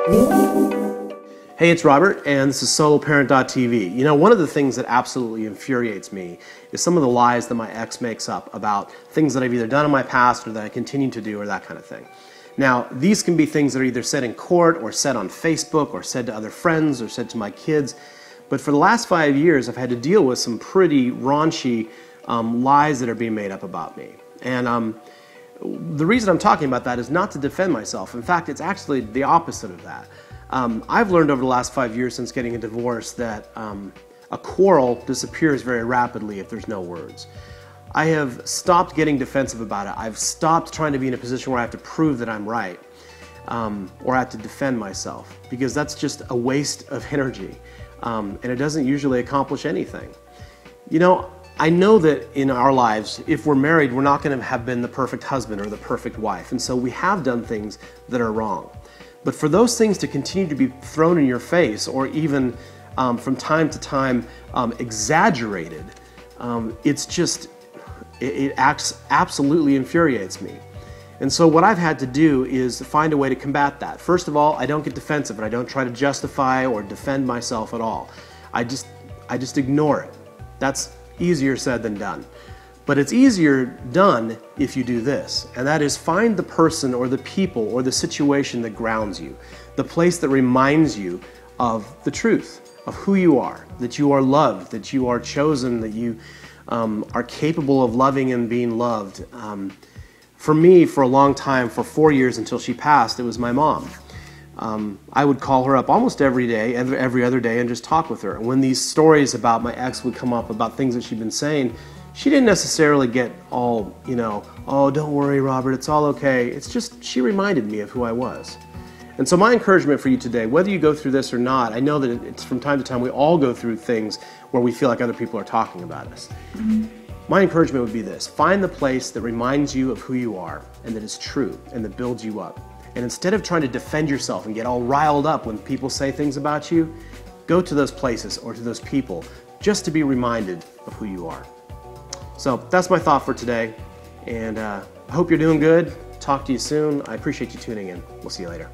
Hey, it's Robert, and this is SoloParent.tv. You know, one of the things that absolutely infuriates me is some of the lies that my ex makes up about things that I've either done in my past or that I continue to do or that kind of thing. Now, these can be things that are either said in court or said on Facebook or said to other friends or said to my kids. But for the last 5 years, I've had to deal with some pretty raunchy lies that are being made up about me. And the reason I'm talking about that is not to defend myself. In fact, it's actually the opposite of that. I've learned over the last 5 years since getting a divorce that a quarrel disappears very rapidly if there's no words. I have stopped getting defensive about it. I've stopped trying to be in a position where I have to prove that I'm right or I have to defend myself, because that's just a waste of energy and it doesn't usually accomplish anything. You know, I know that in our lives, if we're married, we're not going to have been the perfect husband or the perfect wife, and so we have done things that are wrong. But for those things to continue to be thrown in your face, or even from time to time exaggerated, it absolutely infuriates me. And so what I've had to do is find a way to combat that. First of all, I don't get defensive and I don't try to justify or defend myself at all. I just ignore it. That's easier said than done. But it's easier done if you do this, and that is find the person or the people or the situation that grounds you, the place that reminds you of the truth, of who you are, that you are loved, that you are chosen, that you are capable of loving and being loved. For me, for a long time, for 4 years until she passed, it was my mom. I would call her up almost every day, every other day, and just talk with her. And when these stories about my ex would come up, about things that she'd been saying, she didn't necessarily get all, oh, don't worry, Robert, it's all okay. It's just she reminded me of who I was. And so my encouragement for you today, whether you go through this or not, I know that it's from time to time we all go through things where we feel like other people are talking about us. My encouragement would be this: find the place that reminds you of who you are and that is true and that builds you up. And instead of trying to defend yourself and get all riled up when people say things about you, go to those places or to those people just to be reminded of who you are. So that's my thought for today, and I hope you're doing good. Talk to you soon. I appreciate you tuning in. We'll see you later.